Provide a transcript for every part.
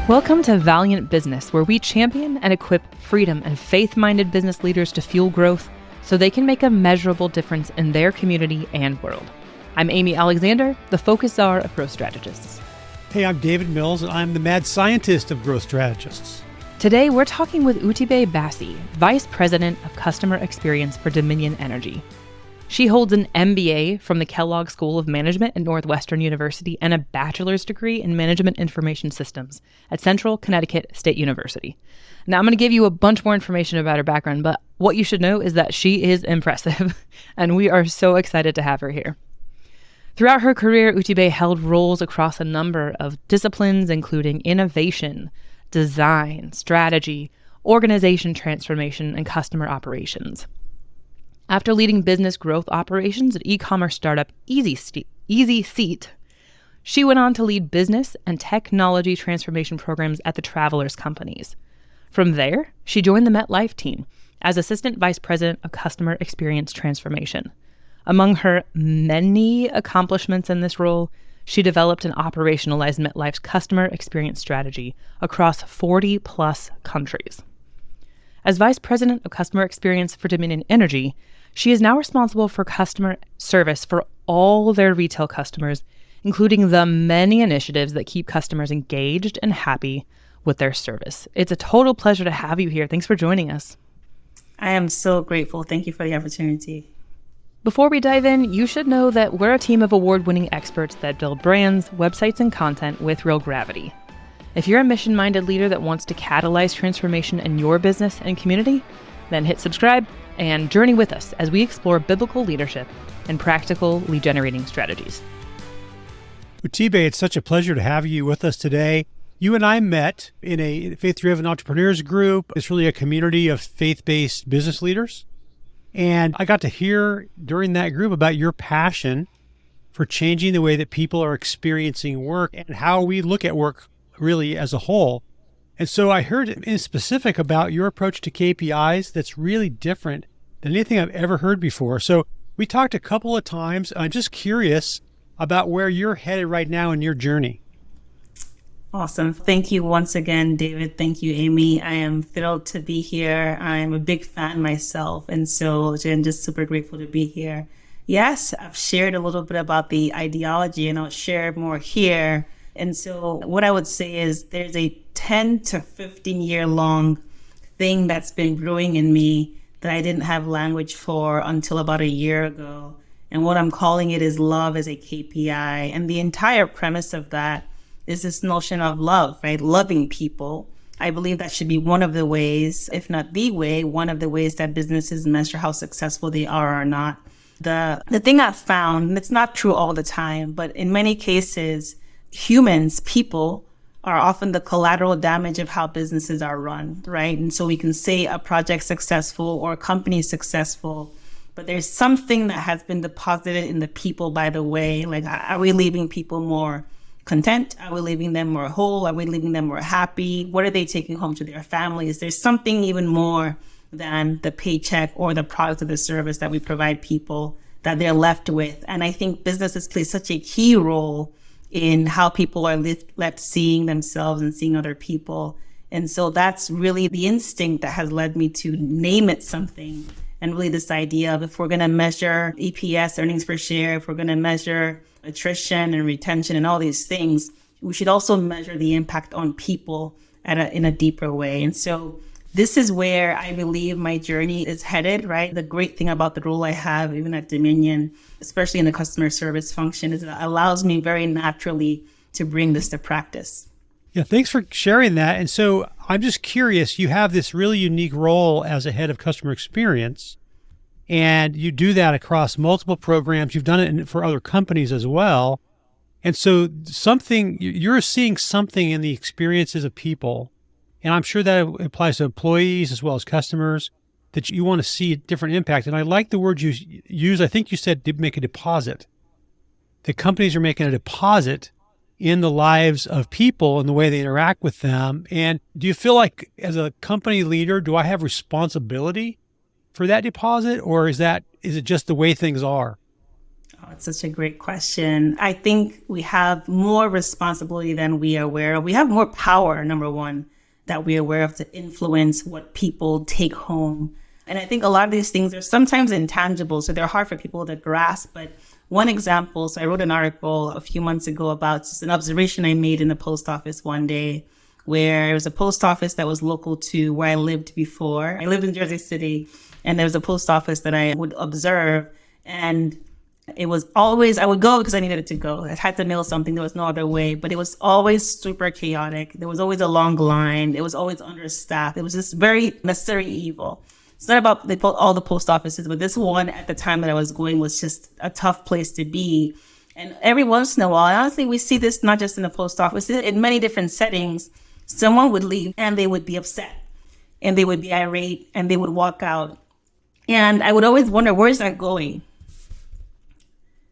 Welcome to Valiant Business, where we champion and equip freedom and faith-minded business leaders to fuel growth so they can make a measurable difference in their community and world. I'm Amy Alexander, the Focus Czar of Growth Strategists. Hey, I'm David Mills, and I'm the mad scientist of growth strategists. Today, we're talking with Utibe Bassey, Vice President of Customer Experience for Dominion Energy. She holds an MBA from the Kellogg School of Management at Northwestern University and a bachelor's degree in Management Information Systems at Central Connecticut State University. Now, I'm going to give you a bunch more information about her background, but what you should know is that she is impressive, and we are so excited to have her here. Throughout her career, Utibe held roles across a number of disciplines, including innovation, design, strategy, organization transformation, and customer operations. After leading business growth operations at e-commerce startup Easy Seat, she went on to lead business and technology transformation programs at the Travelers companies. From there, she joined the MetLife team as Assistant Vice President of Customer Experience Transformation. Among her many accomplishments in this role, she developed and operationalized MetLife's customer experience strategy across 40-plus countries. As Vice President of Customer Experience for Dominion Energy, she is now responsible for customer service for all their retail customers, including the many initiatives that keep customers engaged and happy with their service. It's a total pleasure to have you here. Thanks for joining us. I am so grateful. Thank you for the opportunity. Before we dive in, you should know that we're a team of award-winning experts that build brands, websites, and content with real gravity. If you're a mission-minded leader that wants to catalyze transformation in your business and community, then hit subscribe and journey with us as we explore biblical leadership and practical lead-generating strategies. Utibe, it's such a pleasure to have you with us today. You and I met in a faith-driven entrepreneurs group. It's really a community of faith-based business leaders. And I got to hear during that group about your passion for changing the way that people are experiencing work and how we look at work really as a whole. And so I heard in specific about your approach to KPIs that's really different than anything I've ever heard before. So we talked a couple of times. I'm just curious about where you're headed right now in your journey. Awesome. Thank you once again, David. Thank you, Amy. I am thrilled to be here. I'm a big fan myself. And so I'm just super grateful to be here. Yes, I've shared a little bit about the ideology, and I'll share more here. And so what I would say is there's a 10 to 15 year long thing that's been brewing in me that I didn't have language for until about a year ago. And what I'm calling it is love as a KPI. And the entire premise of that is this notion of love, right? Loving people. I believe that should be one of the ways, if not the way, one of the ways that businesses measure how successful they are or not. The thing I've found, and it's not true all the time, but in many cases, humans, people, are often the collateral damage of how businesses are run, right? And so we can say a project successful or a company successful, but there's something that has been deposited in the people by the way. Like, are we leaving people more content? Are we leaving them more whole? Are we leaving them more happy? What are they taking home to their families? There's something even more than the paycheck or the product or the service that we provide people that they're left with. And I think businesses play such a key role in how people are left seeing themselves and seeing other people. And so that's really the instinct that has led me to name it something. And really this idea of, if we're going to measure EPS, earnings per share, if we're going to measure attrition and retention and all these things, we should also measure the impact on people in a deeper way. And so this is where I believe my journey is headed, right? The great thing about the role I have, even at Dominion, especially in the customer service function, is it allows me very naturally to bring this to practice. Yeah, thanks for sharing that. And so I'm just curious, you have this really unique role as a head of customer experience, and you do that across multiple programs. You've done it for other companies as well. And so you're seeing something in the experiences of people, and I'm sure that applies to employees as well as customers, that you want to see a different impact. And I like the word you use. I think you said to make a deposit. The companies are making a deposit in the lives of people and the way they interact with them. And do you feel like, as a company leader, do I have responsibility for that deposit, or is it just the way things are? Oh, it's such a great question. I think we have more responsibility than we are aware of. We have more power, number one, that we're aware of to influence what people take home. And I think a lot of these things are sometimes intangible, so they're hard for people to grasp. But one example, so I wrote an article a few months ago about just an observation I made in the post office one day, where it was a post office that was local to where I lived before. I lived in Jersey City, and there was a post office that I would observe. And it was always, I would go because I needed it to go. I had to mail something. There was no other way, but it was always super chaotic. There was always a long line. It was always understaffed. It was just very necessary evil. It's not about all the post offices, but this one at the time that I was going was just a tough place to be. And every once in a while, honestly, we see this not just in the post office, in many different settings, someone would leave and they would be upset and they would be irate and they would walk out. And I would always wonder, where is that going?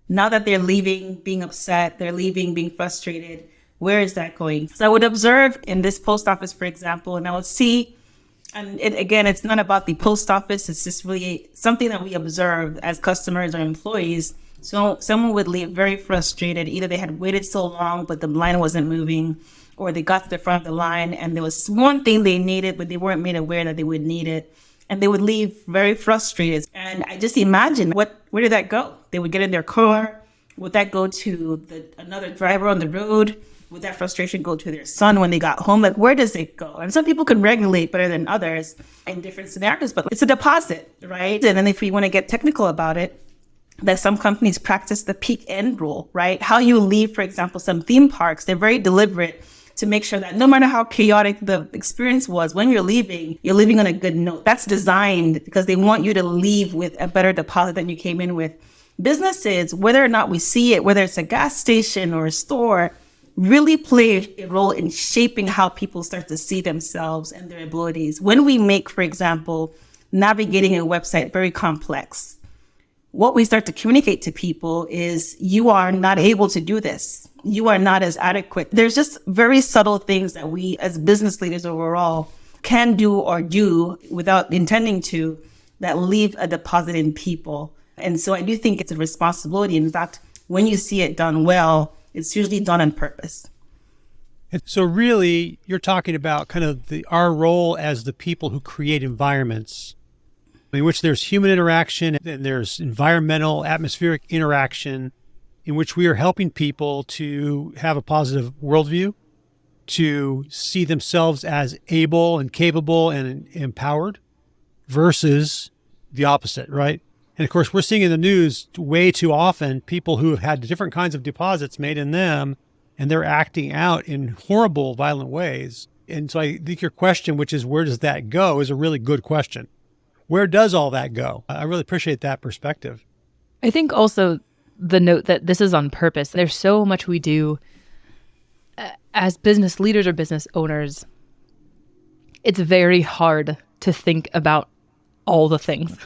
Now that they're leaving, being upset, they're leaving, being frustrated, where is that going? So I would observe in this post office, for example, and I would see, and again, it's not about the post office, it's just really something that we observe as customers or employees. So someone would leave very frustrated. Either they had waited so long, but the line wasn't moving, or they got to the front of the line and there was one thing they needed, but they weren't made aware that they would need it. And they would leave very frustrated. And I just imagine, where did that go? They would get in their car. Would that go to another driver on the road? Would that frustration go to their son when they got home? Like, where does it go? And some people can regulate better than others in different scenarios, but it's a deposit, right? And then if we want to get technical about it, that some companies practice the peak end rule, right? How you leave, for example, some theme parks, they're very deliberate to make sure that no matter how chaotic the experience was, when you're leaving on a good note. That's designed because they want you to leave with a better deposit than you came in with. Businesses, whether or not we see it, whether it's a gas station or a store, really play a role in shaping how people start to see themselves and their abilities. When we make, for example, navigating a website very complex, what we start to communicate to people is, you are not able to do this. You are not as adequate. There's just very subtle things that we as business leaders overall can do or do without intending to, that leave a deposit in people. And so I do think it's a responsibility. In fact, when you see it done well, it's usually done on purpose. And so really, you're talking about kind of our role as the people who create environments in which there's human interaction and there's environmental, atmospheric interaction, in which we are helping people to have a positive worldview, to see themselves as able and capable and empowered, versus the opposite, right? And of course, we're seeing in the news way too often people who have had different kinds of deposits made in them, and they're acting out in horrible, violent ways. And so I think your question, which is where does that go, is a really good question. Where does all that go? I really appreciate that perspective. I think also the note that this is on purpose. There's so much we do as business leaders or business owners. It's very hard to think about all the things.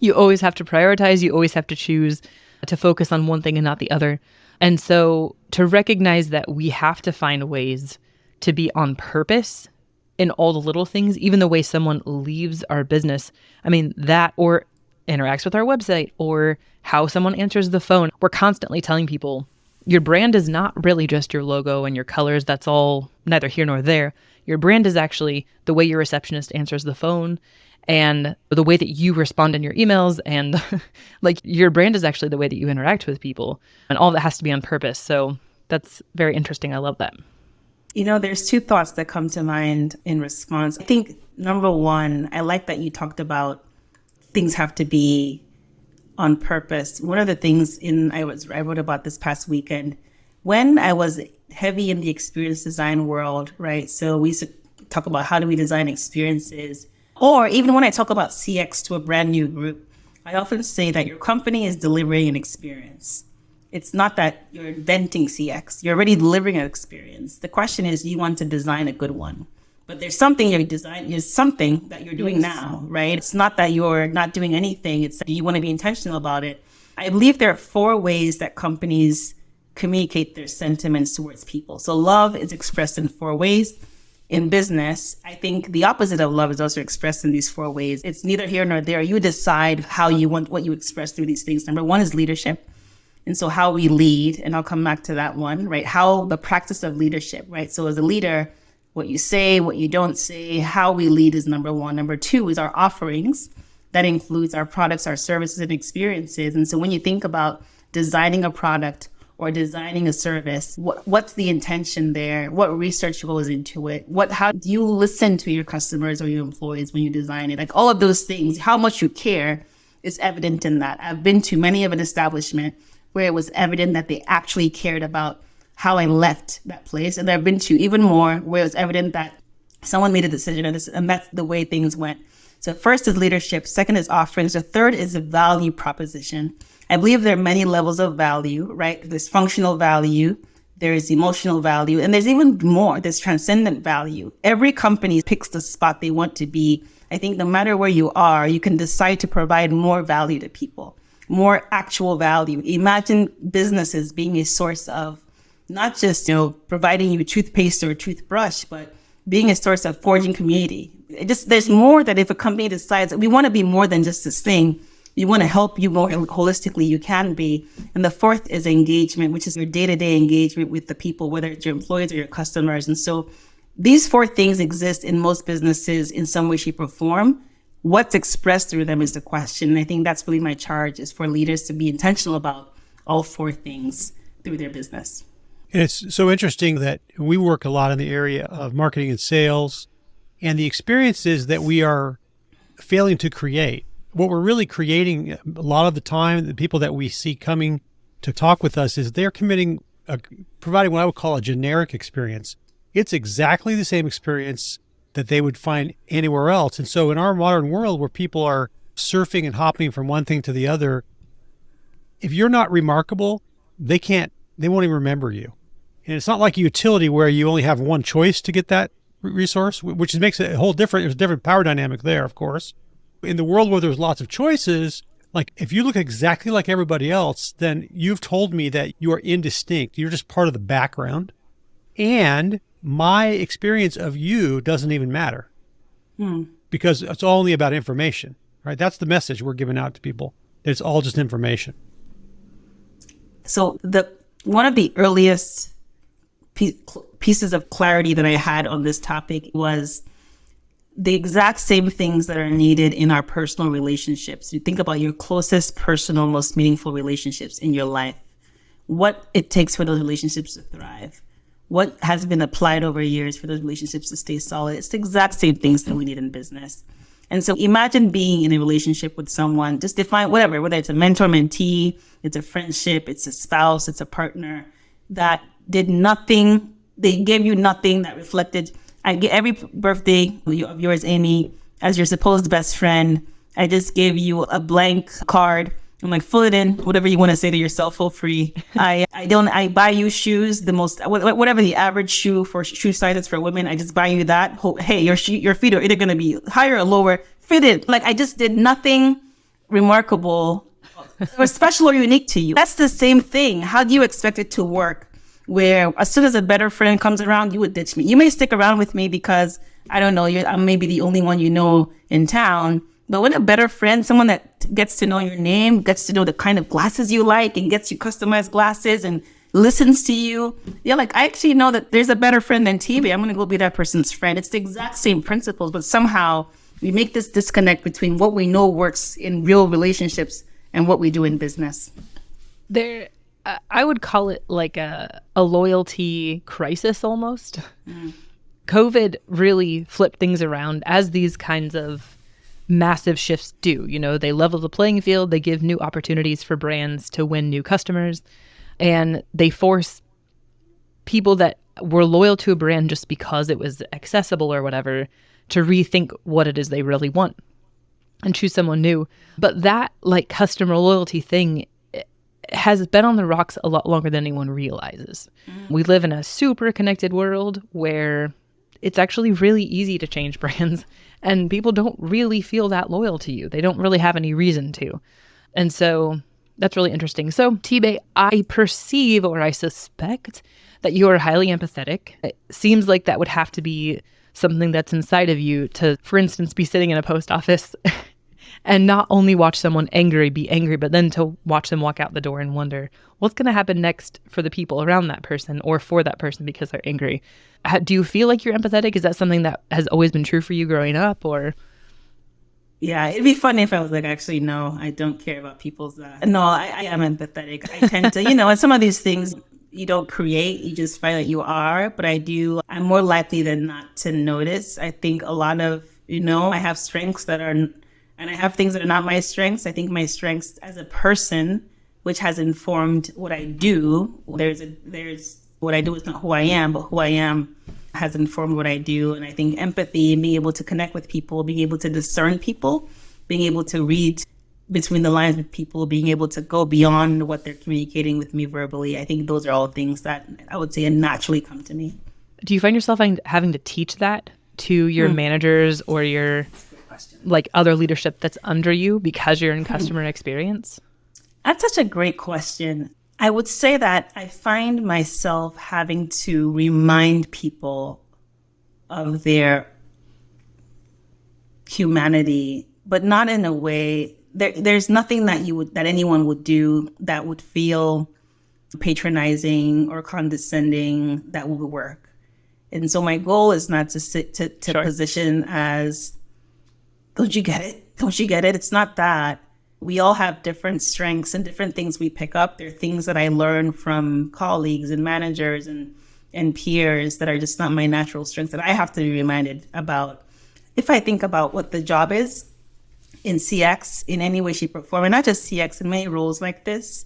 You always have to prioritize. You always have to choose to focus on one thing and not the other. And so to recognize that we have to find ways to be on purpose in all the little things, even the way someone leaves our business. I mean, that or interacts with our website or how someone answers the phone. We're constantly telling people, your brand is not really just your logo and your colors. That's all neither here nor there. Your brand is actually the way your receptionist answers the phone and the way that you respond in your emails. And like, your brand is actually the way that you interact with people, and all that has to be on purpose. So that's very interesting. I love that. You know, there's two thoughts that come to mind in response. I think number one, I like that you talked about things have to be on purpose. One of the things I wrote about this past weekend, when I was heavy in the experience design world, right? So we used to talk about how do we design experiences, or even when I talk about CX to a brand new group, I often say that your company is delivering an experience. It's not that you're inventing CX. You're already delivering an experience. The question is, do you want to design a good one? But there's something there's something that you're doing now, right? It's not that you're not doing anything. It's that you want to be intentional about it. I believe there are 4 ways that companies communicate their sentiments towards people. So love is expressed in 4 ways. In business, I think the opposite of love is also expressed in these 4 ways. It's neither here nor there. You decide how you want what you express through these things. Number 1 is leadership. And so how we lead, and I'll come back to that one, right? How the practice of leadership, right? So as a leader, what you say, what you don't say, how we lead is number one. Number two is our offerings. That includes our products, our services, and experiences. And so when you think about designing a product or designing a service, what's the intention there? What research goes into it? How do you listen to your customers or your employees when you design it? Like all of those things, how much you care is evident in that. I've been to many of an establishment where it was evident that they actually cared about how I left that place. And I've been to even more where it was evident that someone made a decision and that's the way things went. So first is leadership. Second is offerings. The third is a value proposition. I believe there are many levels of value, right? There's functional value, there is emotional value, and there's even more. There's transcendent value. Every company picks the spot they want to be. I think no matter where you are, you can decide to provide more value to people, more actual value. Imagine businesses being a source of not just, providing you toothpaste or a toothbrush, but being a source of forging community. There's more that if a company decides that we want to be more than just this thing, we want to help you more holistically, you can be. And the fourth is engagement, which is your day-to-day engagement with the people, whether it's your employees or your customers. And so these four things exist in most businesses in some way, shape, or form. What's expressed through them is the question. And I think that's really my charge, is for leaders to be intentional about all four things through their business. And it's so interesting that we work a lot in the area of marketing and sales, and the experiences that we are failing to create. What we're really creating a lot of the time, the people that we see coming to talk with us, is they're providing what I would call a generic experience. It's exactly the same experience that they would find anywhere else. And so in our modern world where people are surfing and hopping from one thing to the other, if you're not remarkable, they won't even remember you. And it's not like a utility where you only have one choice to get that resource, which makes it there's a different power dynamic there, of course. In the world where there's lots of choices, like if you look exactly like everybody else, then you've told me that you are indistinct. You're just part of the background. And my experience of you doesn't even matter because it's only about information, right? That's the message we're giving out to people. It's all just information. So one of the earliest pieces of clarity that I had on this topic was the exact same things that are needed in our personal relationships. You think about your closest, personal, most meaningful relationships in your life, what it takes for those relationships to thrive, what has been applied over years for those relationships to stay solid. It's the exact same things that we need in business. And so imagine being in a relationship with someone, just define whether it's a mentor, mentee, it's a friendship, it's a spouse, it's a partner that did nothing. They gave you nothing that reflected. Every birthday of yours, Amy, as your supposed best friend, I just gave you a blank card. I'm like, fill it in, whatever you want to say to yourself, feel free. I buy you shoes, whatever the average shoe size is for women. I just buy you that. Hey, your feet are either going to be higher or lower. Fit it. Like I just did nothing remarkable or special or unique to you. That's the same thing. How do you expect it to work? Where as soon as a better friend comes around, you would ditch me. You may stick around with me because, I don't know, I'm maybe the only one you know in town. But when a better friend, someone that gets to know your name, gets to know the kind of glasses you like and gets you customized glasses and listens to you, you're like, I actually know that there's a better friend than TB. I'm going to go be that person's friend. It's the exact same principles, but somehow we make this disconnect between what we know works in real relationships and what we do in business. I would call it like a loyalty crisis almost. COVID really flipped things around, as these kinds of massive shifts do. They level the playing field, they give new opportunities for brands to win new customers, and they force people that were loyal to a brand just because it was accessible or whatever to rethink what it is they really want and choose someone new. But that customer loyalty thing has been on the rocks a lot longer than anyone realizes. We live in a super connected world where it's actually really easy to change brands, and people don't really feel that loyal to you. They don't really have any reason to. And so that's really interesting. So Utibe, I perceive or I suspect that you are highly empathetic. It seems like that would have to be something that's inside of you to, for instance, be sitting in a post office And not only watch someone be angry, but then to watch them walk out the door and wonder what's going to happen next for the people around that person or for that person because they're angry. Do you feel like you're empathetic? Is that something that has always been true for you growing up, or? Yeah, it'd be funny if I was like, actually, no, I don't care about people's. No, I am empathetic. I tend to, and some of these things you don't create, you just find that you are. But I'm more likely than not to notice. I think a lot of, I have strengths that are, and I have things that are not my strengths. I think my strengths as a person, which has informed what I do. There's what I do is not who I am, but who I am has informed what I do. And I think empathy, being able to connect with people, being able to discern people, being able to read between the lines with people, being able to go beyond what they're communicating with me verbally. I think those are all things that I would say naturally come to me. Do you find yourself having to teach that to your managers or your like other leadership that's under you because you're in customer experience? That's such a great question. I would say that I find myself having to remind people of their humanity, but not in a way. There's nothing that anyone would do that would feel patronizing or condescending that would work. And so my goal is not to sit to Sure. position as, don't you get it? Don't you get it? It's not that. We all have different strengths and different things we pick up. There are things that I learn from colleagues and managers and peers that are just not my natural strengths that I have to be reminded about. If I think about what the job is in CX in any way, shape, or form, and not just CX, in many roles like this,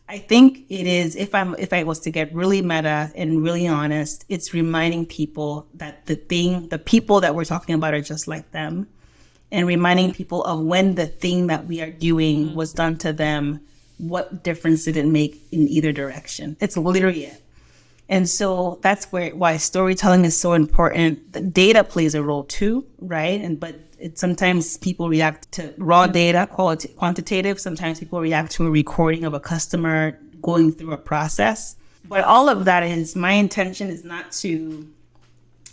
I think it is, if I was to get really meta and really honest, it's reminding people that the people that we're talking about are just like them. And reminding people of when the thing that we are doing was done to them, what difference did it make in either direction? It's literally it. And so that's why storytelling is so important. The data plays a role too, right? But sometimes people react to raw data, quantitative. Sometimes people react to a recording of a customer going through a process. But all of that is, my intention is not to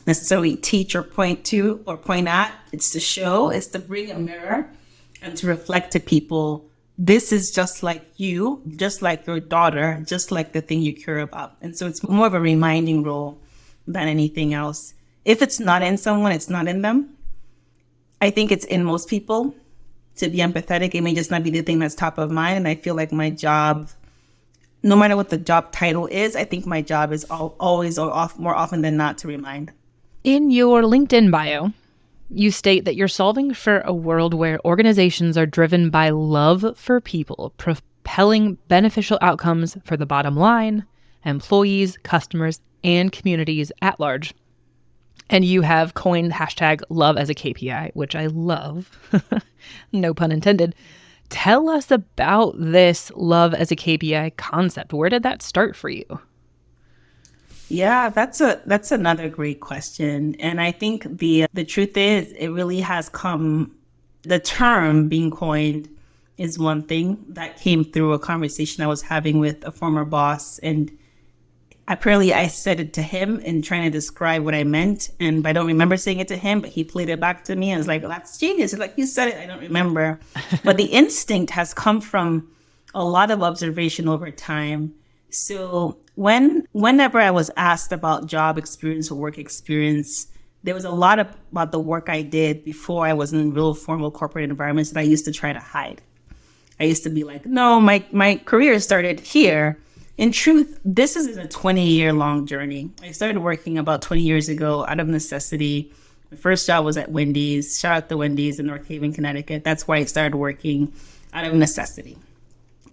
necessarily teach or point to or point at. It's to show, it's to bring a mirror and to reflect to people, this is just like you, just like your daughter, just like the thing you care about. And so it's more of a reminding role than anything else. If it's not in someone, it's not in them. I think it's in most people to be empathetic. It may just not be the thing that's top of mind. And I feel like my job, no matter what the job title is, I think my job is always or more often than not to remind. In your LinkedIn bio, you state that you're solving for a world where organizations are driven by love for people, propelling beneficial outcomes for the bottom line, employees, customers, and communities at large. And you have coined hashtag love as a KPI, which I love. No pun intended. Tell us about this love as a KPI concept. Where did that start for you? Yeah, that's another great question. And I think the truth is, it really has come, the term being coined is one thing that came through a conversation I was having with a former boss. And apparently I said it to him in trying to describe what I meant. And I don't remember saying it to him, but he played it back to me. And was like, well, that's genius. He's like, you said it, I don't remember. But the instinct has come from a lot of observation over time. So whenever I was asked about job experience or work experience, there was a lot about the work I did before I was in real formal corporate environments that I used to try to hide. I used to be like, no, my career started here. In truth, this is a 20-year long journey. I started working about 20 years ago out of necessity. My first job was at Wendy's. Shout out to Wendy's in North Haven, Connecticut. That's where I started working out of necessity.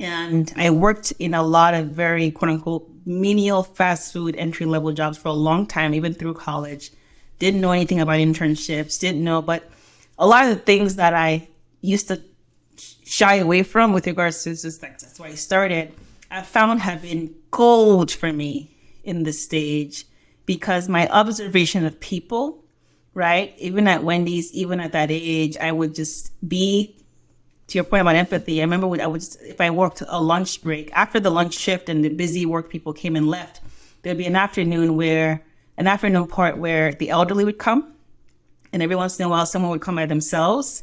And I worked in a lot of very, quote unquote, menial fast food entry-level jobs for a long time, even through college. Didn't know anything about internships, but a lot of the things that I used to shy away from with regards to just like, that's where I started, I found have been gold for me in this stage, because my observation of people, right? Even at Wendy's, even at that age, I would just be, to your point about empathy, I remember if I worked a lunch break, after the lunch shift and the busy work people came and left, there'd be an afternoon part where the elderly would come, and every once in a while someone would come by themselves,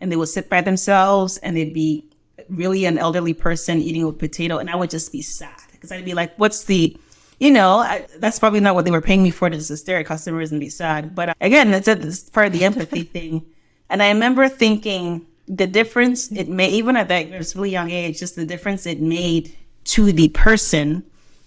and they would sit by themselves and they'd be really an elderly person eating a potato. And I would just be sad because I'd be like, what's the, that's probably not what they were paying me for, to just stare at customers and be sad. But again, that's part of the empathy thing. And I remember thinking the difference it made, even at that really young age, just the difference it made to the person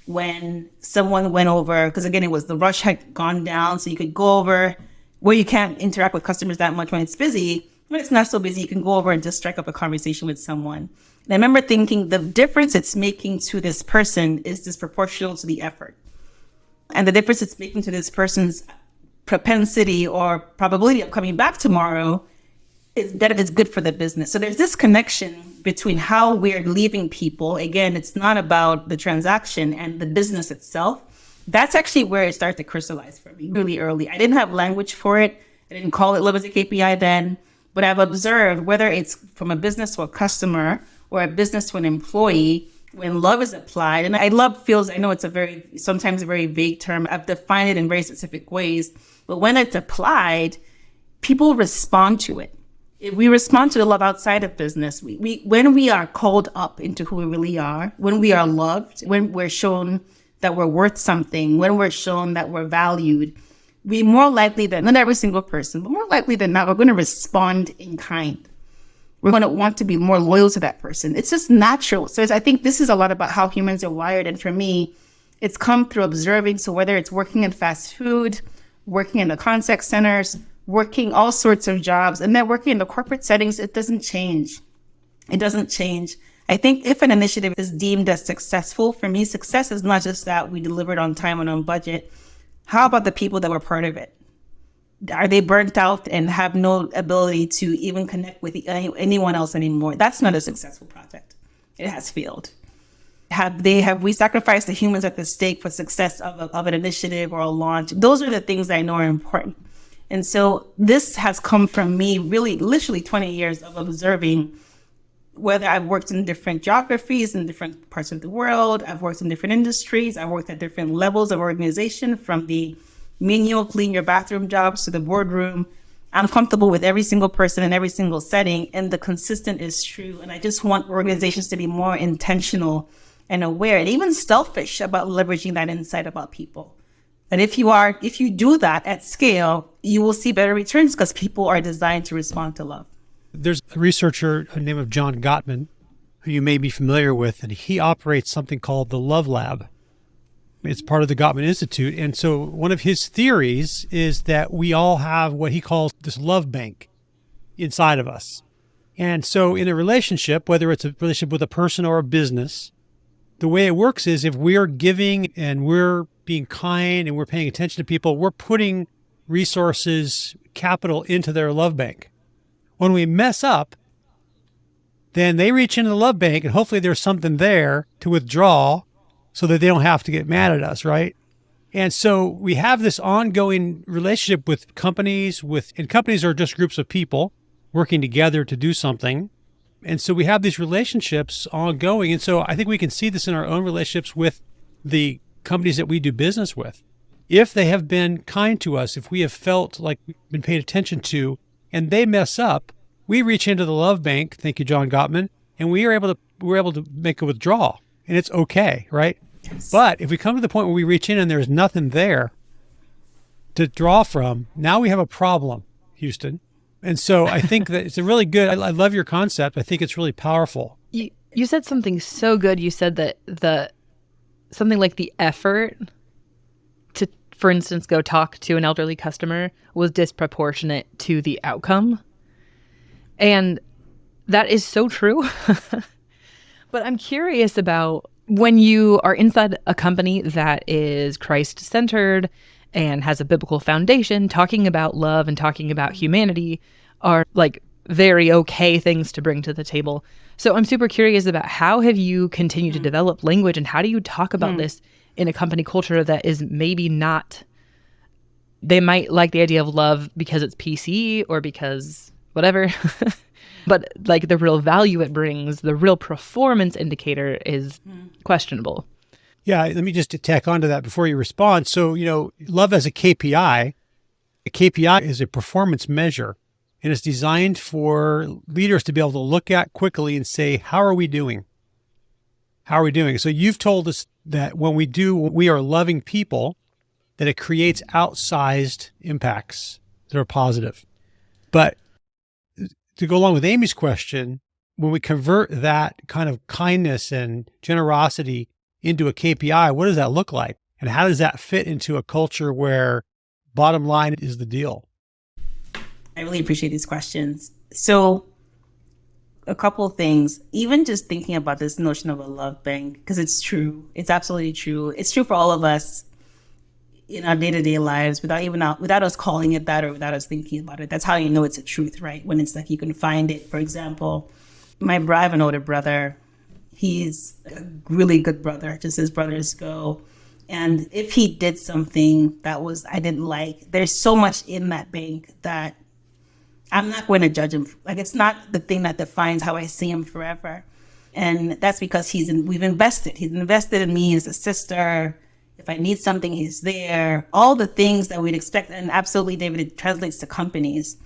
when someone went over, because again, the rush had gone down, so you could go over where you can't interact with customers that much when it's busy. When it's not so busy, you can go over and just strike up a conversation with someone. And I remember thinking the difference it's making to this person is disproportional to the effort. And the difference it's making to this person's propensity or probability of coming back tomorrow is that it's good for the business. So there's this connection between how we're leaving people. Again, it's not about the transaction and the business itself. That's actually where it started to crystallize for me really early. I didn't have language for it. I didn't call it love as a KPI then, but I've observed whether it's from a business to a customer or a business to an employee, when love is applied, and I know it's sometimes a very vague term. I've defined it in very specific ways, but when it's applied, people respond to it. If we respond to the love outside of business, when we are called up into who we really are, when we are loved, when we're shown that we're worth something, when we're shown that we're valued, we more likely than, not every single person, but more likely than not, we're going to respond in kind. We're going to want to be more loyal to that person. It's just natural. So I think this is a lot about how humans are wired. And for me, it's come through observing. So whether it's working in fast food, working in the contact centers, working all sorts of jobs, and then working in the corporate settings, it doesn't change. It doesn't change. I think if an initiative is deemed as successful, for me, success is not just that we delivered on time and on budget. How about the people that were part of it? Are they burnt out and have no ability to even connect with anyone else anymore? That's not a successful project. It has failed. Have we sacrificed the humans at the stake for success of an initiative or a launch? Those are the things that I know are important. And so this has come from me really literally 20 years of observing, whether I've worked in different geographies in different parts of the world, I've worked in different industries, I've worked at different levels of organization, from the menial clean your bathroom jobs to the boardroom. I'm comfortable with every single person in every single setting, and the consistent is true. And I just want organizations to be more intentional and aware and even selfish about leveraging that insight about people. And if you do that at scale, you will see better returns because people are designed to respond to love. There's a researcher named of John Gottman, who you may be familiar with, and he operates something called the Love Lab. It's part of the Gottman Institute. And so one of his theories is that we all have what he calls this love bank inside of us. And so in a relationship, whether it's a relationship with a person or a business, the way it works is if we're giving and we're being kind and we're paying attention to people, we're putting resources, capital into their love bank. When we mess up, then they reach into the love bank and hopefully there's something there to withdraw so that they don't have to get mad at us, right? And so we have this ongoing relationship with companies, and companies are just groups of people working together to do something. And so we have these relationships ongoing. And so I think we can see this in our own relationships with the companies that we do business with. If they have been kind to us, if we have felt like we've been paid attention to, and they mess up, we reach into the love bank, thank you, John Gottman, and we're able to make a withdrawal, and it's okay, right? Yes. But if we come to the point where we reach in and there's nothing there to draw from, now we have a problem, Houston. And so I think that it's a really good, I love your concept. I think it's really powerful. You said something so good. You said that something like the effort to, for instance, go talk to an elderly customer was disproportionate to the outcome. And that is so true. But I'm curious about when you are inside a company that is Christ-centered and has a biblical foundation, talking about love and talking about humanity are like very okay things to bring to the table. So I'm super curious about how have you continued to develop language, and how do you talk about this in a company culture that is maybe not, they might like the idea of love because it's PC or because whatever, but like the real value it brings, the real performance indicator is questionable. Yeah, let me just tack onto that before you respond. So, love as a KPI is a performance measure. and it's designed for leaders to be able to look at quickly and say, how are we doing? How are we doing? So you've told us that when we are loving people, that it creates outsized impacts that are positive. But to go along with Amy's question, when we convert that kind of kindness and generosity into a KPI, what does that look like? And how does that fit into a culture where bottom line is the deal? I really appreciate these questions. So a couple of things, even just thinking about this notion of a love bank, because it's true. It's absolutely true. It's true for all of us in our day-to-day lives without us calling it that or without us thinking about it. That's how you know it's a truth, right? When it's like you can find it. For example, I have an older brother. He's a really good brother, just as brothers go. And if he did something that I didn't like, there's so much in that bank that I'm not going to judge him. Like, it's not the thing that defines how I see him forever. And that's because we've invested. He's invested in me as a sister. If I need something, he's there. All the things that we'd expect. And absolutely, David, it translates to companies.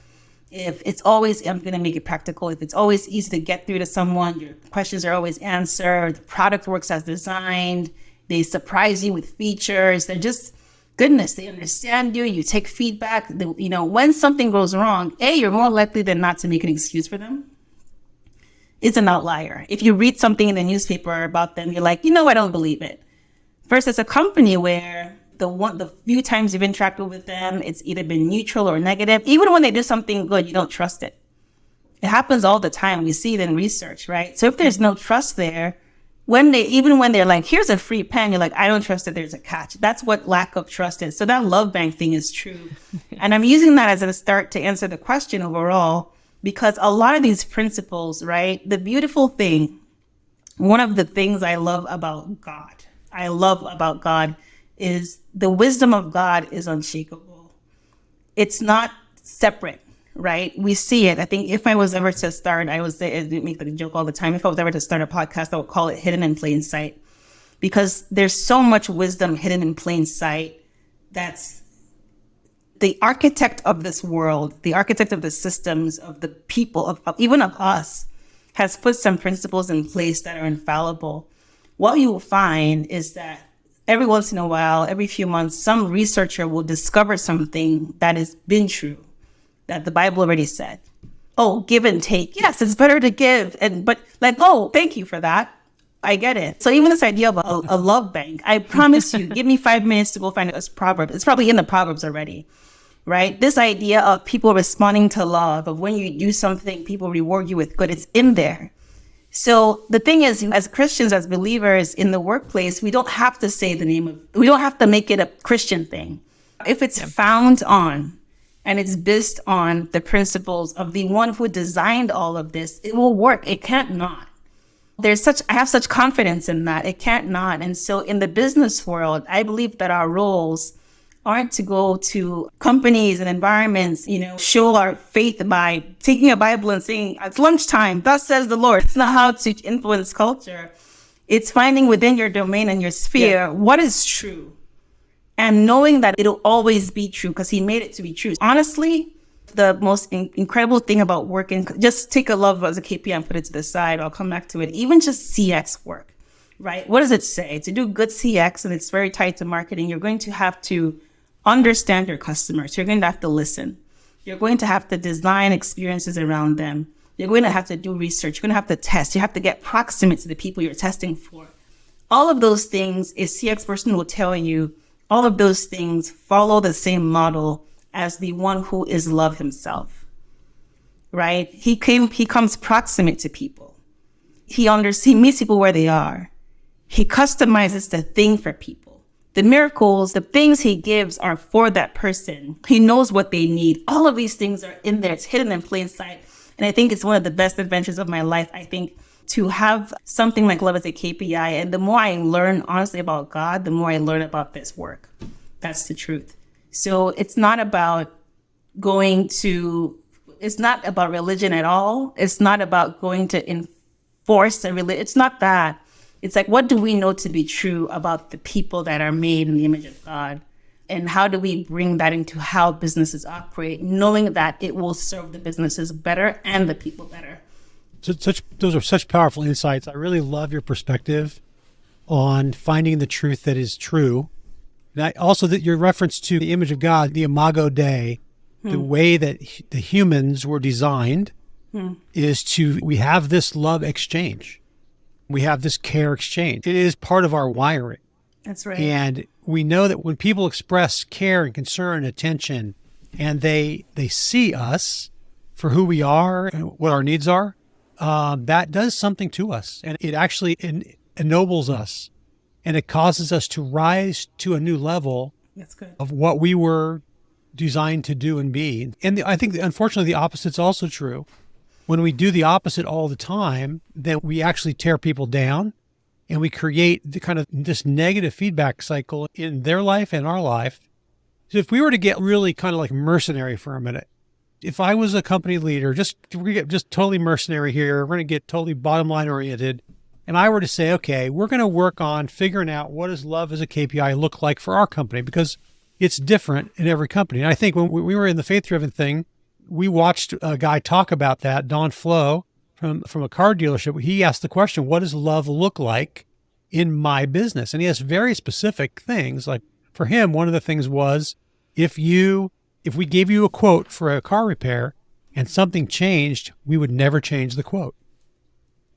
If it's always, I'm going to make it practical. If it's always easy to get through to someone, your questions are always answered, the product works as designed, they surprise you with features. They're just goodness. They understand you. You take feedback. When something goes wrong, you're more likely than not to make an excuse for them. It's an outlier. If you read something in the newspaper about them, you're like, I don't believe it. Versus a company where the few times you've interacted with them, it's either been neutral or negative. Even when they do something good, you don't trust it. It happens all the time. We see it in research, right? So if there's no trust there, even when they're like, here's a free pen, you're like, I don't trust that there's a catch. That's what lack of trust is. So that love bank thing is true. And I'm using that as a start to answer the question overall, because a lot of these principles, right? The beautiful thing, one of the things I love about God is the wisdom of God is unshakable. It's not separate, right? We see it. I think if I was ever to start, I make the joke all the time. If I was ever to start a podcast, I would call it Hidden in Plain Sight, because there's so much wisdom hidden in plain sight. That's the architect of this world, the architect of the systems, of the people, even of us, has put some principles in place that are infallible. What you will find is that every once in a while, every few months, some researcher will discover something that has been true, that the Bible already said. Oh, give and take. Yes, it's better to give. But thank you for that. I get it. So even this idea of a love bank, I promise you, give me 5 minutes to go find a proverb. It's probably in the Proverbs already, right? This idea of people responding to love, of when you do something, people reward you with good, it's in there. So the thing is, as Christians, as believers in the workplace, we don't have to say we don't have to make it a Christian thing. If it's found on and it's based on the principles of the one who designed all of this, it will work. It can't not. I have such confidence in that. It can't not. And so in the business world, I believe that our roles aren't to go to companies and environments, show our faith by taking a Bible and saying, it's lunchtime, thus says the Lord. It's not how to influence culture. It's finding within your domain and your sphere what is true and knowing that it'll always be true because he made it to be true. Honestly, the most incredible thing about working, just take a love as a KPI and put it to the side. I'll come back to it. Even just CX work, right? What does it say? To do good CX, and it's very tied to marketing, you're going to have to understand your customers. You're going to have to listen. You're going to have to design experiences around them. You're going to have to do research. You're going to have to test. You have to get proximate to the people you're testing for. All of those things, a CX person will tell you, all of those things follow the same model as the one who is love himself, right? He comes proximate to people. He meets people where they are. He customizes the thing for people. The miracles, the things he gives are for that person. He knows what they need. All of these things are in there. It's hidden in plain sight. And I think it's one of the best adventures of my life. I think to have something like love as a KPI, and the more I learn honestly about God, the more I learn about this work. That's the truth. So it's not about it's not about religion at all. It's not about going to enforce a religion. It's not that. It's like, what do we know to be true about the people that are made in the image of God? and how do we bring that into how businesses operate, knowing that it will serve the businesses better and the people better. Those are such powerful insights. I really love your perspective on finding the truth that is true. And also that your reference to the image of God, the Imago Dei, the way that the humans were designed is we have this love exchange. We have this care exchange. It is part of our wiring. That's right. And we know that when people express care and concern and attention, and they see us for who we are and what our needs are, that does something to us. And it actually ennobles us. And it causes us to rise to a new level That's good. of what we were designed to do and be. And I think, unfortunately, the opposite's also true. When we do the opposite all the time, then we actually tear people down, and we create the kind of this negative feedback cycle in their life and our life. So if we were to get really kind of like mercenary for a minute, if I was a company leader, just totally mercenary here, we're going to get totally bottom line oriented, and I were to say, okay, we're going to work on figuring out what does love as a KPI look like for our company, because it's different in every company. And I think when we were in the faith-driven thing, we watched a guy talk about that, Don Flo, from a car dealership. He asked the question, what does love look like in my business? And he has very specific things. Like for him, one of the things was, if we gave you a quote for a car repair and something changed, we would never change the quote.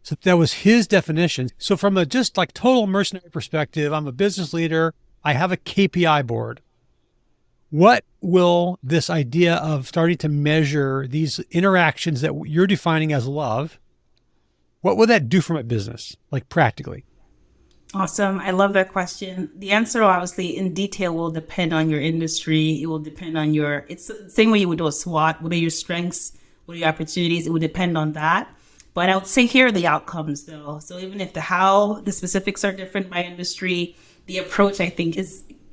So that was his definition. So from a just like total mercenary perspective, I'm a business leader. I have a KPI board. What will this idea of starting to measure these interactions that you're defining as love, what will that do for my business, like practically? Awesome. I love that question. The answer, obviously, in detail will depend on your industry. It will depend on it's the same way you would do a SWOT. What are your strengths? What are your opportunities? It would depend on that. But I would say here are the outcomes, though. So even if the specifics are different by industry, the approach, I think,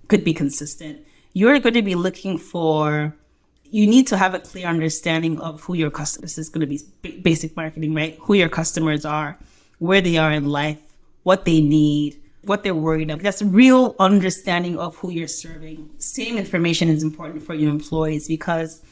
could be consistent. You're going to be you need to have a clear understanding of who your customers, this is going to be basic marketing, right? Who your customers are, where they are in life, what they need, what they're worried about. That's real understanding of who you're serving. Same information is important for your employees, because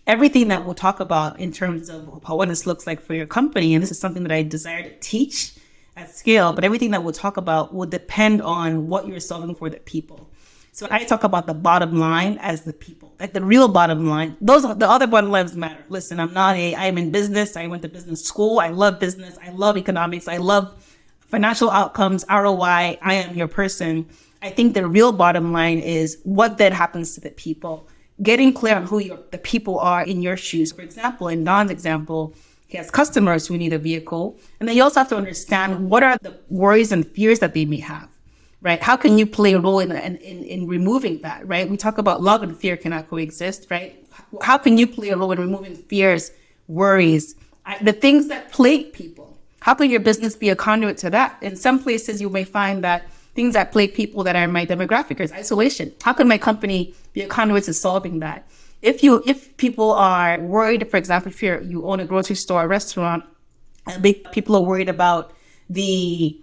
everything that we'll talk about in terms of what this looks like for your company, and this is something that I desire to teach at scale, but everything that we'll talk about will depend on what you're solving for the people. So I talk about the bottom line as the people, like the real bottom line. The other bottom lines matter. Listen, I'm in business. I went to business school. I love business. I love economics. I love financial outcomes, ROI. I am your person. I think the real bottom line is what then happens to the people. Getting clear on who the people are in your shoes. For example, in Don's example, he has customers who need a vehicle. And then you also have to understand what are the worries and fears that they may have. Right? How can you play a role in removing that, right? We talk about love and fear cannot coexist, right? How can you play a role in removing fears, worries, the things that plague people? How can your business be a conduit to that? In some places, you may find that things that plague people that are in my demographic is isolation. How can my company be a conduit to solving that? If people are worried, for example, if you own a grocery store, a restaurant, people are worried about the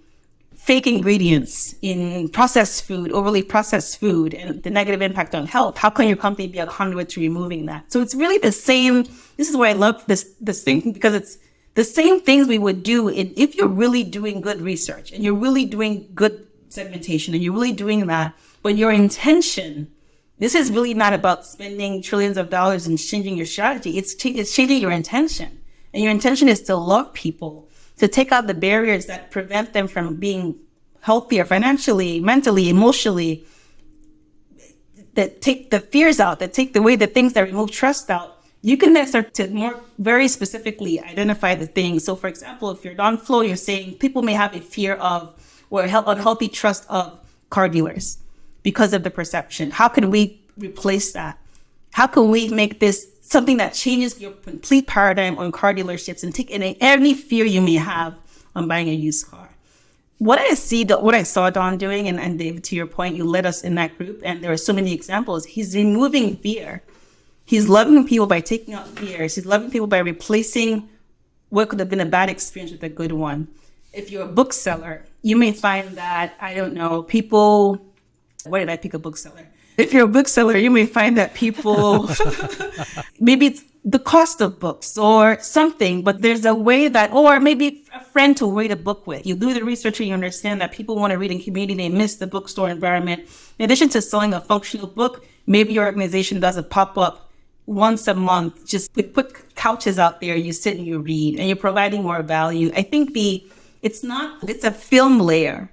fake ingredients in processed food, overly processed food, and the negative impact on health. How can your company be a conduit to removing that? So it's really the same. This is why I love this thing, because it's the same things we would do if you're really doing good research and you're really doing good segmentation and you're really doing that. But your intention, this is really not about spending trillions of dollars and changing your strategy. It's changing your intention. And your intention is to love people, to take out the barriers that prevent them from being healthier financially, mentally, emotionally, that take the fears out, that take the things that remove trust out. You can then start to more very specifically identify the things. So for example, if you're Don Flo, you're saying people may have a fear of or unhealthy trust of car dealers because of the perception. How can we replace that? How can we make this something that changes your complete paradigm on car dealerships and take any fear you may have on buying a used car? What I saw Don doing, and David, to your point, you led us in that group, and there are so many examples. He's removing fear. He's loving people by taking out fears. He's loving people by replacing what could have been a bad experience with a good one. If you're a bookseller, you may find that, I don't know, people, why did I pick a bookseller? If you're a bookseller, you may find that people, maybe it's the cost of books or something, but there's a way that, or maybe a friend to read a book with. You do the research and you understand that people want to read in community. They miss the bookstore environment. In addition to selling a functional book, maybe your organization does a pop-up once a month, just put couches out there, you sit and you read, and you're providing more value. I think it's a film layer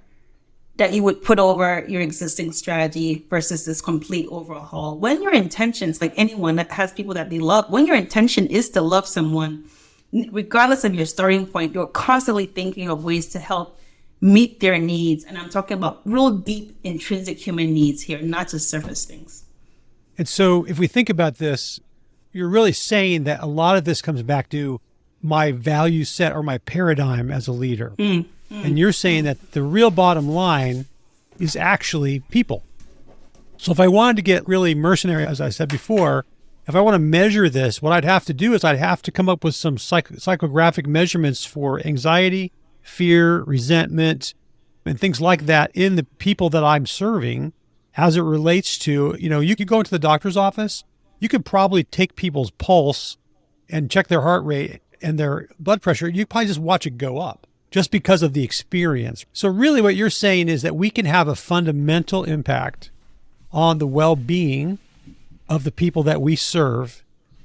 that you would put over your existing strategy versus this complete overhaul. When your intentions, like anyone that has people that they love, when your intention is to love someone, regardless of your starting point, you're constantly thinking of ways to help meet their needs. And I'm talking about real deep intrinsic human needs here, not just surface things. And so if we think about this, you're really saying that a lot of this comes back to my value set or my paradigm as a leader. And you're saying that the real bottom line is actually people. So if I wanted to get really mercenary, as I said before, if I want to measure this, what I'd have to do is I'd have to come up with some psychographic measurements for anxiety, fear, resentment, and things like that in the people that I'm serving as it relates to, you could go into the doctor's office, you could probably take people's pulse and check their heart rate and their blood pressure. You probably just watch it go up just because of the experience. So really what you're saying is that we can have a fundamental impact on the well-being of the people that we serve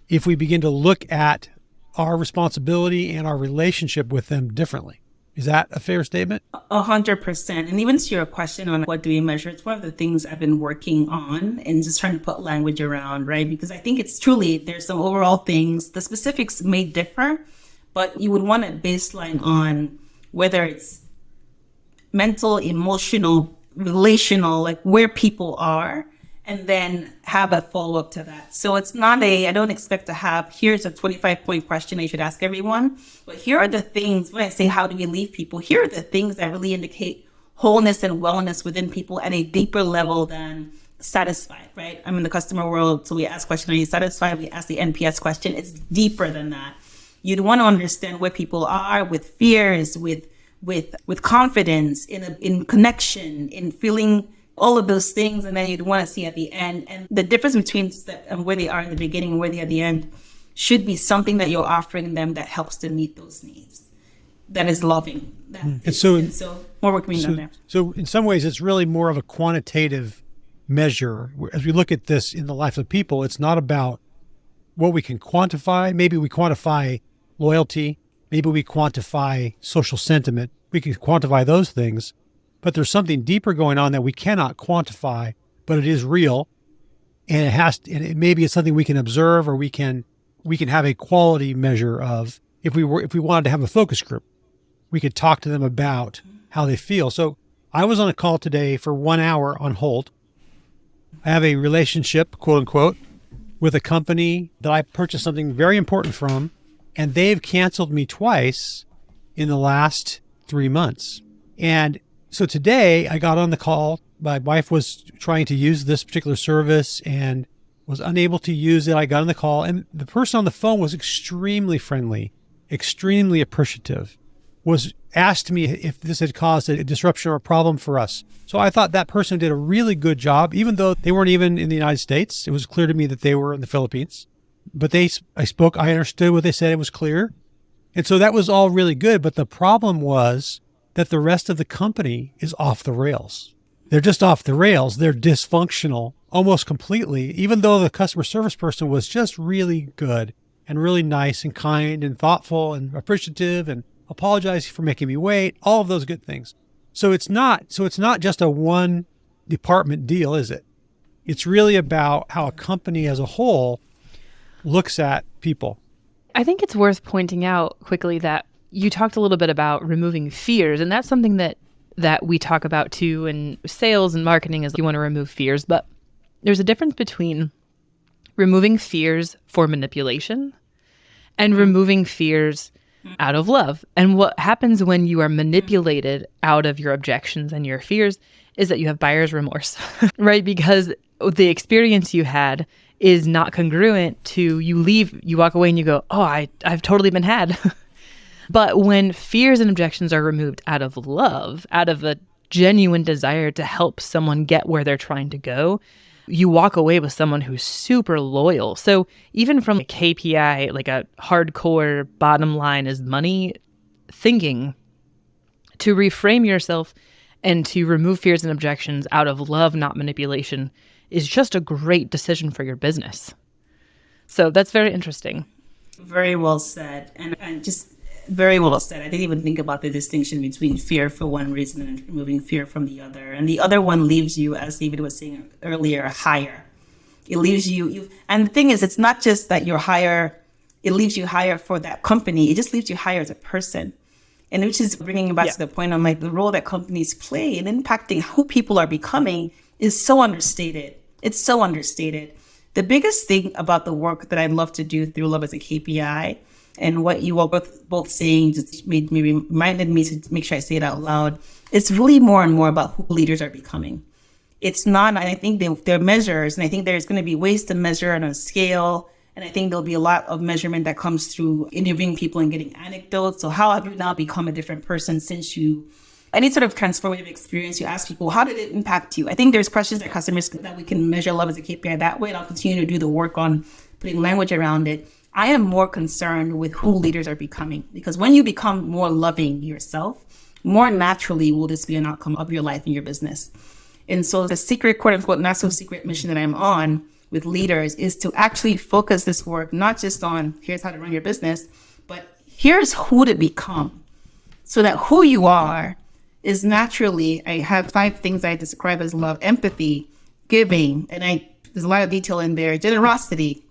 if we begin to look at our responsibility and our relationship with them differently. Is that a fair statement? 100%. And even to your question on what do we measure, it's one of the things I've been working on and just trying to put language around, right? Because I think it's truly, there's some overall things, the specifics may differ, but you would want a baseline on whether it's mental, emotional, relational, like where people are, and then have a follow-up to that. So it's not I don't expect to have, here's a 25-point question I should ask everyone, but here are the things, when I say how do we leave people, here are the things that really indicate wholeness and wellness within people at a deeper level than satisfied, right? I'm in the customer world, so we ask question, are you satisfied? We ask the NPS question. It's deeper than that. You'd want to understand where people are with fears, with confidence, in connection, in feeling all of those things, and then you'd want to see at the end. And the difference between where they are in the beginning and where they are at the end should be something that you're offering them that helps to meet those needs, that is loving. So more work being done there. So in some ways, it's really more of a quantitative measure. As we look at this in the life of people, it's not about what we can quantify. Maybe we quantify loyalty. Maybe we quantify social sentiment. We can quantify those things. But there's something deeper going on that we cannot quantify, but it is real, and maybe it's something we can observe, or we can have a quality measure of. If we wanted to have a focus group, we could talk to them about how they feel. So I was on a call today for 1 hour on hold. I have a relationship, quote unquote, with a company that I purchased something very important from, and they've canceled me twice in the last 3 months. And so today I got on the call. My wife was trying to use this particular service and was unable to use it. I got on the call, and the person on the phone was extremely friendly, extremely appreciative, asked me if this had caused a disruption or a problem for us. So I thought that person did a really good job, even though they weren't even in the United States. It was clear to me that they were in the Philippines. But I understood what they said. It was clear. And so that was all really good. But the problem was that the rest of the company is off the rails. They're just off the rails. They're dysfunctional almost completely, even though the customer service person was just really good and really nice and kind and thoughtful and appreciative and apologizing for making me wait, all of those good things. So it's not just a one department deal, is it? It's really about how a company as a whole looks at people. I think it's worth pointing out quickly that you talked a little bit about removing fears, and that's something that we talk about too in sales and marketing, is you want to remove fears. But there's a difference between removing fears for manipulation and removing fears out of love. And what happens when you are manipulated out of your objections and your fears is that you have buyer's remorse, right? Because the experience you had is not congruent to you walk away and you go, oh, I've totally been had. But when fears and objections are removed out of love, out of a genuine desire to help someone get where they're trying to go, you walk away with someone who's super loyal. So even from a KPI, like a hardcore bottom line is money thinking, to reframe yourself and to remove fears and objections out of love, not manipulation, is just a great decision for your business. So that's very interesting. Very well said. And just very well said. I didn't even think about the distinction between fear for one reason and removing fear from the other. And the other one leaves you, as David was saying earlier, higher. It leaves you, and the thing is, it's not just that you're higher, it leaves you higher for that company. It just leaves you higher as a person. And which is bringing back to the point of like the role that companies play in impacting who people are becoming is so understated. It's so understated. The biggest thing about the work that I love to do through Love as a KPI, and what you all both saying just reminded me to make sure I say it out loud, it's really more and more about who leaders are becoming. It's not, and I think there are measures, and I think there's going to be ways to measure on a scale. And I think there'll be a lot of measurement that comes through interviewing people and getting anecdotes. So how have you now become a different person since any sort of transformative experience, you ask people, how did it impact you? I think there's questions that customers that we can measure Love as a KPI that way. And I'll continue to do the work on putting language around it. I am more concerned with who leaders are becoming, because when you become more loving yourself, more naturally will this be an outcome of your life and your business. And so the secret, quote unquote, not so secret mission that I'm on with leaders is to actually focus this work, not just on here's how to run your business, but here's who to become, so that who you are is naturally, I have 5 things I describe as love: empathy, giving, and there's a lot of detail in there, generosity.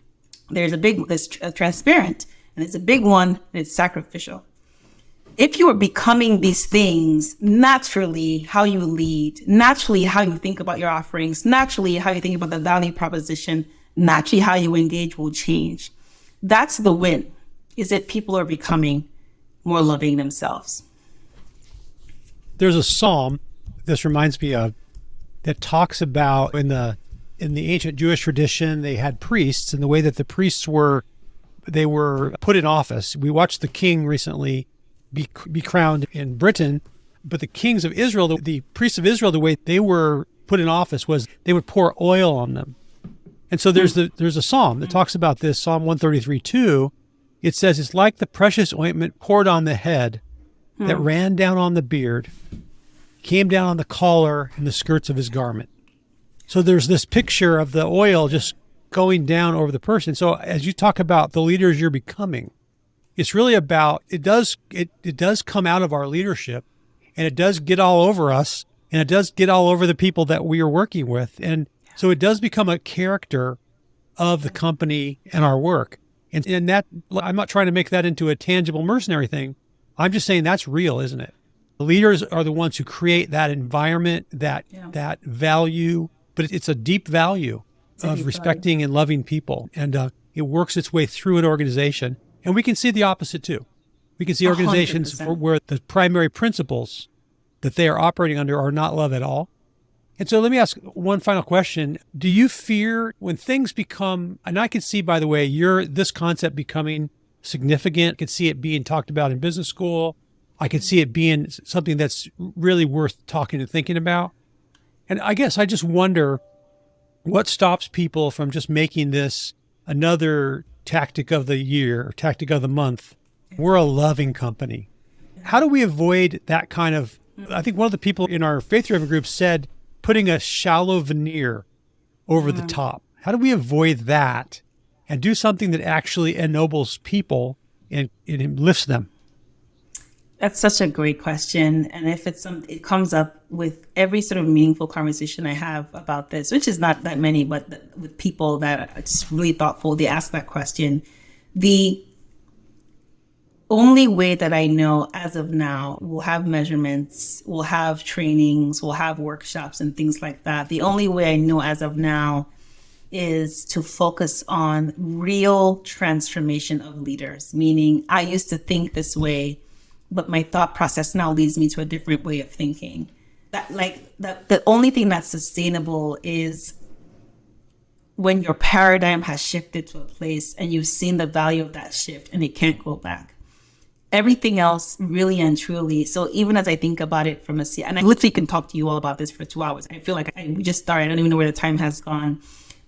There's transparent, and it's a big one, and it's sacrificial. If you are becoming these things, naturally how you lead, naturally how you think about your offerings, naturally how you think about the value proposition, naturally how you engage will change. That's the win, is that people are becoming more loving themselves. There's a psalm this reminds me of that talks about in the ancient Jewish tradition, they had priests, and the way that the priests were put in office. We watched the king recently be crowned in Britain, but the kings of Israel, the priests of Israel, the way they were put in office was they would pour oil on them. And so there's a psalm that talks about this, Psalm 133:2. It says, it's like the precious ointment poured on the head that ran down on the beard, came down on the collar and the skirts of his garment. So there's this picture of the oil just going down over the person. So as you talk about the leaders you're becoming, it's really about, it does come out of our leadership, and it does get all over us, and it does get all over the people that we are working with. And so it does become a character of the company and our work. And that, I'm not trying to make that into a tangible mercenary thing. I'm just saying that's real, isn't it? The leaders are the ones who create that environment, that value, but it's a deep value of respecting and loving people. And it works its way through an organization. And we can see the opposite too. We can see organizations where the primary principles that they are operating under are not love at all. And so let me ask one final question. Do you fear when things become, and I can see, by the way, this concept becoming significant. I could see it being talked about in business school. I could see it being something that's really worth talking and thinking about. And I guess I just wonder what stops people from just making this another tactic of the year, tactic of the month. We're a loving company. How do we avoid that kind of, I think one of the people in our faith-driven group said, putting a shallow veneer over the top. How do we avoid that and do something that actually ennobles people and lifts them? That's such a great question. And if it comes up with every sort of meaningful conversation I have about this, which is not that many, but with people that are just really thoughtful, they ask that question. The only way that I know as of now, we'll have measurements, we'll have trainings, we'll have workshops and things like that. The only way I know as of now is to focus on real transformation of leaders, meaning I used to think this way, but my thought process now leads me to a different way of thinking. The only thing that's sustainable is when your paradigm has shifted to a place and you've seen the value of that shift and it can't go back. Everything else, really and truly. So even as I think about it from a CX, and I literally can talk to you all about this for 2 hours. I feel like we just started. I don't even know where the time has gone.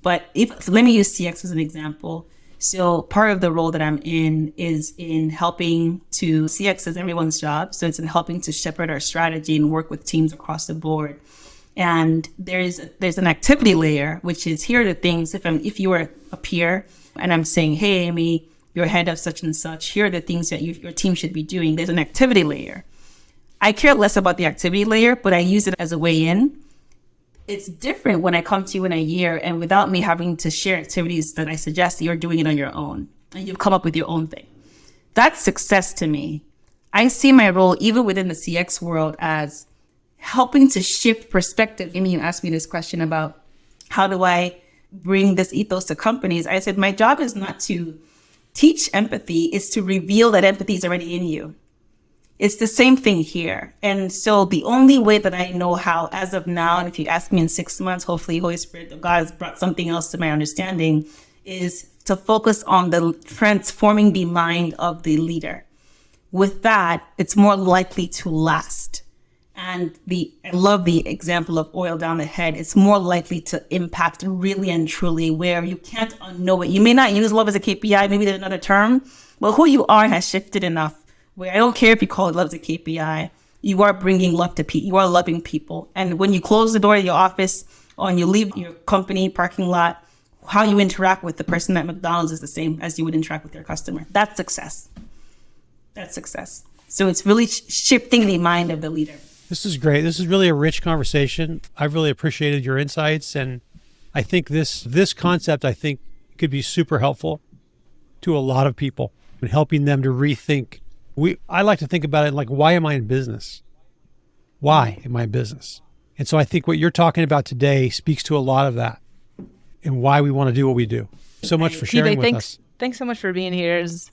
But let me use CX as an example. So part of the role that I'm in is in helping to, CX is everyone's job. So it's in helping to shepherd our strategy and work with teams across the board. And there's an activity layer, which is, here are the things, if you were a peer and I'm saying, hey, Amy, you're head of such and such, here are the things that your team should be doing. There's an activity layer. I care less about the activity layer, but I use it as a way in. It's different when I come to you in a year and without me having to share activities that I suggest, you're doing it on your own and you've come up with your own thing. That's success to me. I see my role, even within the CX world, as helping to shift perspective. Amy, you asked me this question about how do I bring this ethos to companies? I said, my job is not to teach empathy, it's to reveal that empathy is already in you. It's the same thing here. And so the only way that I know how, as of now, and if you ask me in 6 months, hopefully Holy Spirit of God has brought something else to my understanding, is to focus on the transforming the mind of the leader. With that, it's more likely to last. And I love the example of oil down the head. It's more likely to impact really and truly, where you can't unknow it. You may not use love as a KPI, maybe there's another term, but who you are has shifted enough where I don't care if you call it love as a KPI. You are bringing love to people. You are loving people. And when you close the door to your office or when you leave your company parking lot, how you interact with the person at McDonald's is the same as you would interact with your customer. That's success. That's success. So it's really shifting the mind of the leader. This is great. This is really a rich conversation. I've really appreciated your insights. And I think this concept, I think, could be super helpful to a lot of people in helping them to rethink. I like to think about it like, why am I in business? Why am I in business? And so I think what you're talking about today speaks to a lot of that and why we want to do what we do. So much for sharing with us. Thanks so much for being here. It's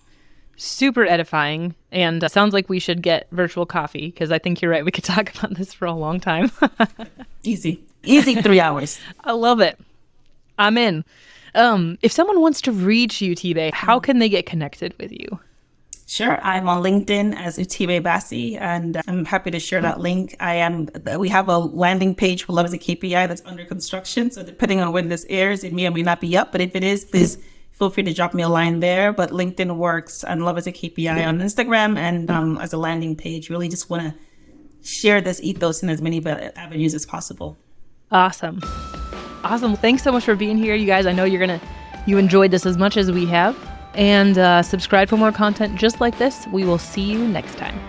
super edifying, and sounds like we should get virtual coffee, because I think you're right. We could talk about this for a long time. Easy 3 hours. I love it. I'm in. If someone wants to reach Utibe, how can they get connected with you? Sure. I'm on LinkedIn as Utibe Bassey, and I'm happy to share that link. We have a landing page for Love as a KPI that's under construction. So depending on when this airs, it may or may not be up. But if it is, please feel free to drop me a line there. But LinkedIn works, and Love as a KPI on Instagram, and as a landing page. Really just want to share this ethos in as many avenues as possible. Awesome. Thanks so much for being here, you guys. I know you enjoyed this as much as we have. And subscribe for more content just like this. We will see you next time.